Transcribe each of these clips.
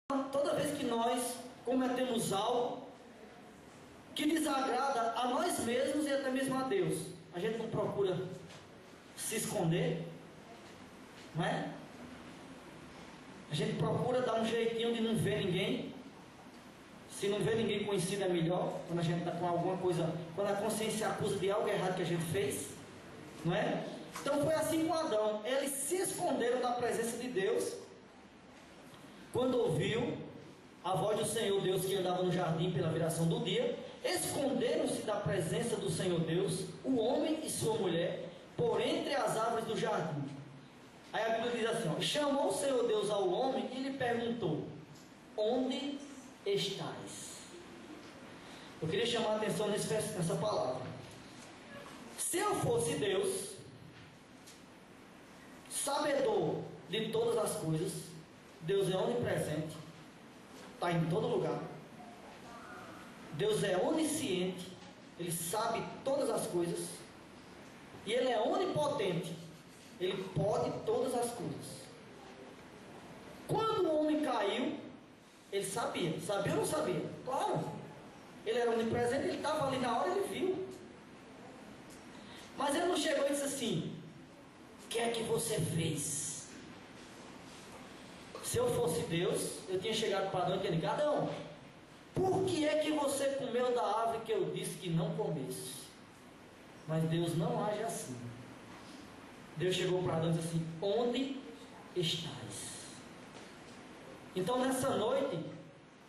Toda vez que nós cometemos algo que desagrada a nós mesmos e até mesmo a Deus, a gente não procura se esconder, não é? A gente procura dar um jeitinho de não ver ninguém. Se não vê ninguém conhecido é melhor. Quando a gente está com alguma coisa, quando a consciência acusa de algo errado que a gente fez, não é? Então foi assim com Adão. Eles se esconderam da presença de Deus quando ouviu a voz do Senhor Deus que andava no jardim pela viração do dia. Esconderam-se da presença do Senhor Deus, o homem e sua mulher, por entre as árvores do jardim. Aí a Bíblia diz assim, ó, chamou o Senhor Deus ao homem e lhe perguntou: onde estás? Eu queria chamar a atenção nessa palavra. Se eu fosse Deus, sabedor de todas as coisas, Deus é onipresente, está em todo lugar. Deus é onisciente, Ele sabe todas as coisas, e Ele é onipotente, Ele pode todas as coisas. Quando o homem caiu, ele sabia ou não sabia? Claro, ele era onipresente, ele estava ali na hora, ele viu. Mas ele não chegou e disse assim: o que é que você fez? Se eu fosse Deus, eu tinha chegado para Adão e tinha dito: Adão, por que é que você comeu da árvore que eu disse que não comesse? Mas Deus não age assim. Deus chegou para Adão e disse assim: onde estás? Então nessa noite,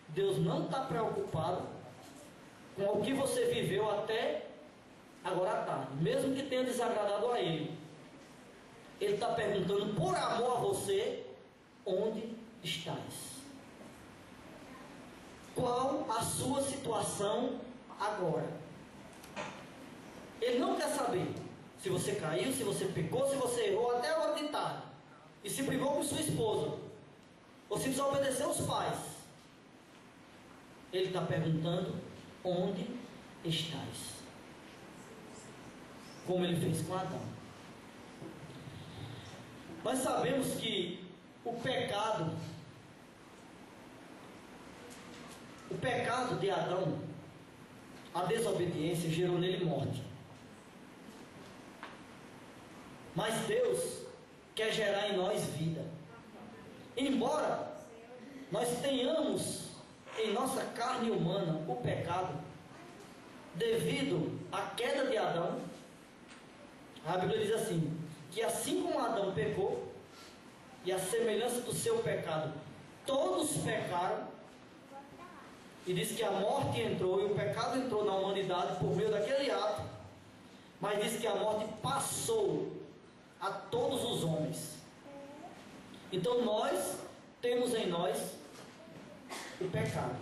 Deus não está preocupado com o que você viveu até agora à tarde, mesmo que tenha desagradado a Ele. Ele está perguntando por amor a você: onde estás? Qual a sua situação agora? Ele não quer saber se você caiu, se você pecou, se você errou até agora de tarde e se brigou com sua esposa, ou se desobedeceu aos pais. Ele está perguntando: onde estás? Como ele fez com Adão. Nós sabemos que o pecado de Adão, a desobediência, gerou nele morte. Mas Deus quer gerar em nós vida. Embora nós tenhamos em nossa carne humana o pecado, devido à queda de Adão, a Bíblia diz assim, que assim como Adão pecou, e a semelhança do seu pecado, todos pecaram, e diz que a morte entrou, e o pecado entrou na humanidade por meio daquele ato, mas diz que a morte passou a todos os homens. Então nós temos em nós o pecado,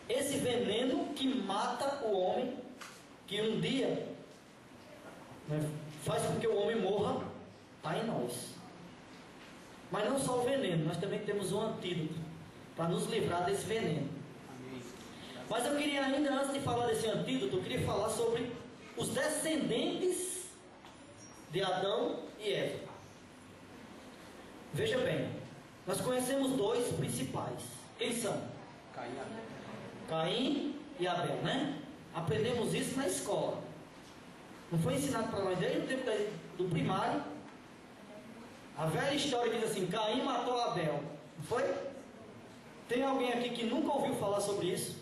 esse veneno que mata o homem, que um dia faz com que o homem morra, está em nós. Mas não só o veneno, nós também temos um antídoto para nos livrar desse veneno. Mas eu queria ainda, antes de falar desse antídoto, eu queria falar sobre os descendentes de Adão e Eva. Veja bem, nós conhecemos dois principais. Quem são? Caim e Abel, né? Aprendemos isso na escola. Não foi ensinado para nós desde o tempo do primário. A velha história diz assim: Caim matou Abel. Não foi? Tem alguém aqui que nunca ouviu falar sobre isso?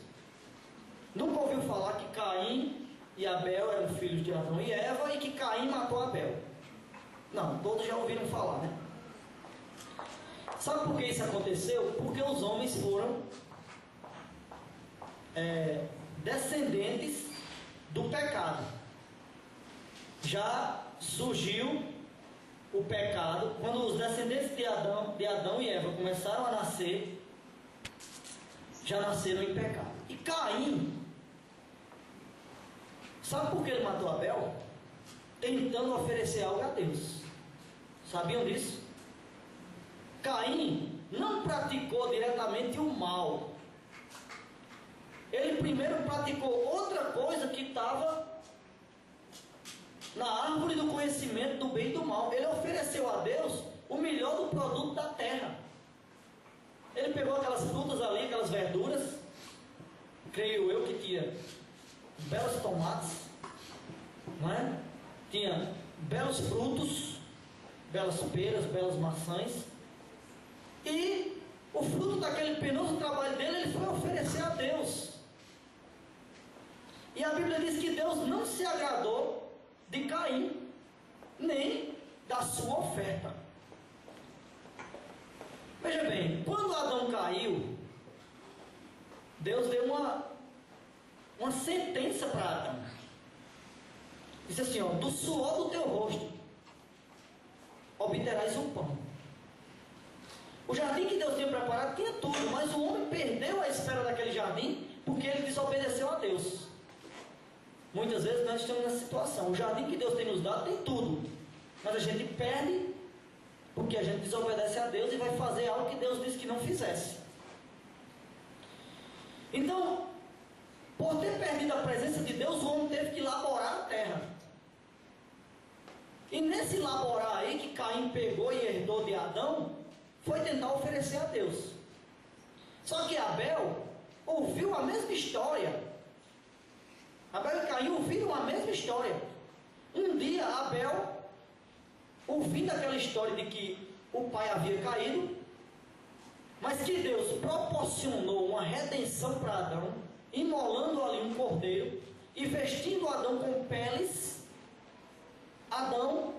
Nunca ouviu falar que Caim e Abel eram filhos de Adão e Eva e que Caim matou Abel? Não, todos já ouviram falar, né? Sabe por que isso aconteceu? Porque os homens foram descendentes do pecado. Já surgiu o pecado quando os descendentes de Adão e Eva começaram a nascer, já nasceram em pecado. E Caim, sabe por que ele matou Abel? Tentando oferecer algo a Deus. Sabiam disso? Caim não praticou diretamente o mal. Ele primeiro praticou outra coisa que estava na árvore do conhecimento do bem e do mal. Ele ofereceu a Deus o melhor do produto da terra. Ele pegou aquelas frutas ali, aquelas verduras, creio eu que tinha belos tomates, não é? Tinha belos frutos, belas peras, belas maçãs, e o fruto daquele penoso trabalho dele, ele foi oferecer a Deus. E a Bíblia diz que Deus não se agradou de Caim, nem da sua oferta. Veja bem, quando Adão caiu, Deus deu uma sentença para Adão. Disse assim, ó, do suor do teu rosto obterás o pão. O jardim que Deus tinha preparado tinha tudo, mas o homem perdeu a espera daquele jardim porque ele desobedeceu a Deus. Muitas vezes nós estamos nessa situação. O jardim que Deus tem nos dado tem tudo, mas a gente perde porque a gente desobedece a Deus e vai fazer algo que Deus disse que não fizesse. Então, por ter perdido a presença de Deus, o homem teve que laborar a terra. E nesse laborar aí que Caim pegou e herdou de Adão, foi tentar oferecer a Deus. Só que Abel ouviu a mesma história. Abel e Caim ouviram a mesma história. Um dia Abel, ouvindo aquela história de que o pai havia caído, mas que Deus proporcionou uma redenção para Adão, imolando ali um cordeiro e vestindo Adão com peles. Abel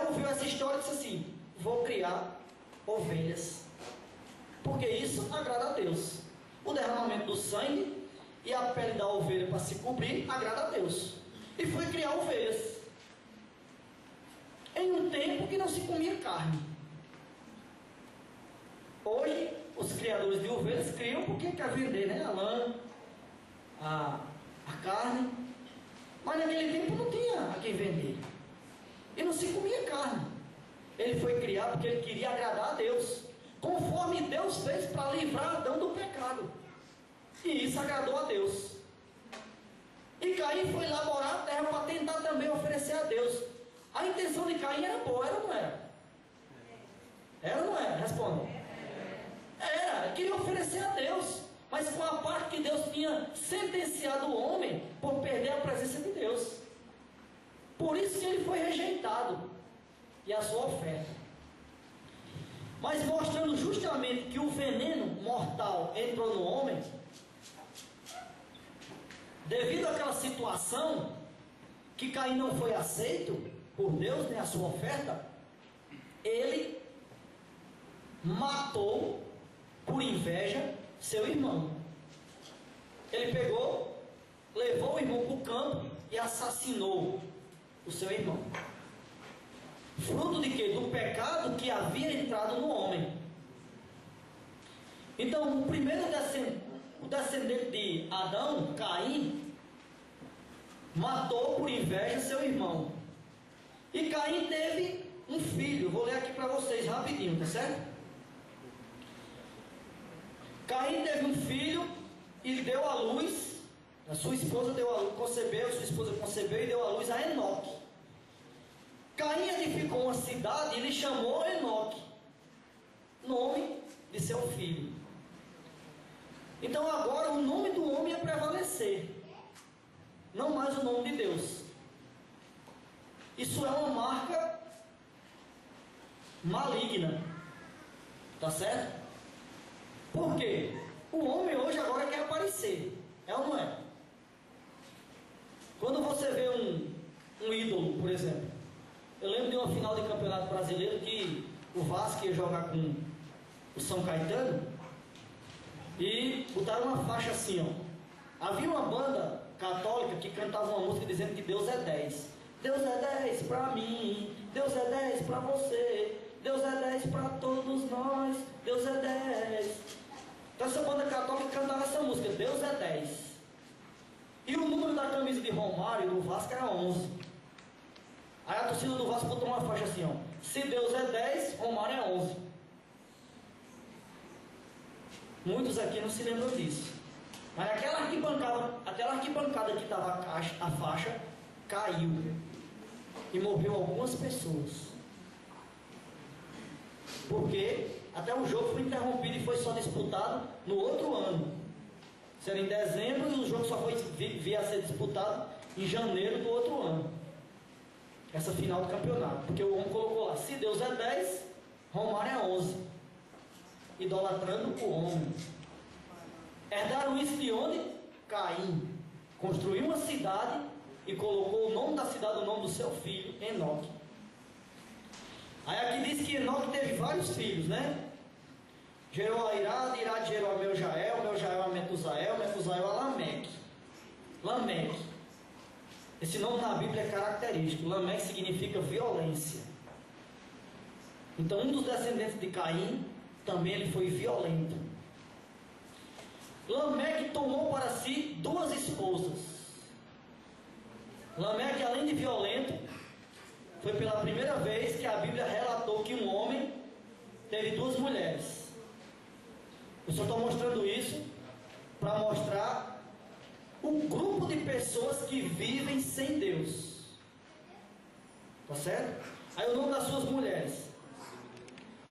ouviu essa história e disse assim: vou criar ovelhas, porque isso agrada a Deus. O derramamento do sangue e a pele da ovelha para se cobrir agrada a Deus. E foi criar ovelhas em um tempo que não se comia carne. Hoje os criadores de ovelhas criam porque quer vender, né? A lã, a carne. Mas naquele tempo não tinha a quem vender e não se comia carne. Ele foi criado porque ele queria agradar a Deus, conforme Deus fez para livrar Adão do pecado. E isso agradou a Deus. E Caim foi laborar a terra para tentar também oferecer a Deus. A intenção de Caim era boa, era ou não era? Era ou não era? Responda. Era, ele queria oferecer a Deus, mas com a parte que Deus tinha sentenciado o homem por perder a presença de Deus. Por isso que ele foi rejeitado e a sua oferta. Mas mostrando justamente que o veneno mortal entrou no homem, devido àquela situação que Caim não foi aceito por Deus, nem a sua oferta, ele matou por inveja seu irmão. Ele pegou, levou o irmão para o campo e assassinou o seu irmão. Fruto de quê? Do pecado que havia entrado no homem. Então, o primeiro descendente de Adão, Caim, matou por inveja seu irmão. E Caim teve um filho. Vou ler aqui para vocês rapidinho, tá certo? Caim teve um filho e deu à luz. A sua esposa deu a luz, sua esposa concebeu e deu à luz a Enoque. Caim edificou uma cidade e lhe chamou Enoque, nome de seu filho. Então agora o nome do homem ia prevalecer, não mais o nome de Deus. Isso é uma marca maligna, tá certo? Por quê? O homem hoje agora quer aparecer, é ou não é? Quando você vê um ídolo, por exemplo, eu lembro de uma final de campeonato brasileiro que o Vasco ia jogar com o São Caetano e botaram uma faixa assim, ó. Havia uma banda católica que cantava uma música dizendo que Deus é 10. Deus é 10 para mim, Deus é 10 para você, Deus é 10 para todos nós, Deus é 10. Então essa banda católica cantava essa música, Deus é 10. E o número da camisa de Romário do Vasco era 11. Aí a torcida do Vasco botou uma faixa assim, ó. Se Deus é 10, Romário é 11. Muitos aqui não se lembram disso. Mas aquela arquibancada que estava a faixa, caiu. E morreu algumas pessoas. Por quê? até o jogo foi interrompido e foi só disputado no outro ano. Isso era em dezembro e o jogo só via a ser disputado em janeiro do outro ano. Essa final do campeonato. Porque o homem colocou lá, se Deus é 10, Romário é 11. Idolatrando o homem. Herdaram isso de onde? Caim. Construiu uma cidade e colocou o nome da cidade, o nome do seu filho, Enoque. Aí aqui diz que Enoque teve vários filhos, né? Gerou a Irade, Irade gerou a Meujael, Meujael a Metusael, Metusael a Lameque. Lameque. Esse nome na Bíblia é característico. Lameque significa violência. Então um dos descendentes de Caim, também ele foi violento. Lameque tomou para si 2 esposas. Lameque, além de violento, foi pela primeira vez que a Bíblia relatou que um homem teve 2 mulheres. Eu só estou mostrando isso para mostrar o grupo de pessoas que vivem sem Deus. Tá certo? Aí o nome das suas mulheres: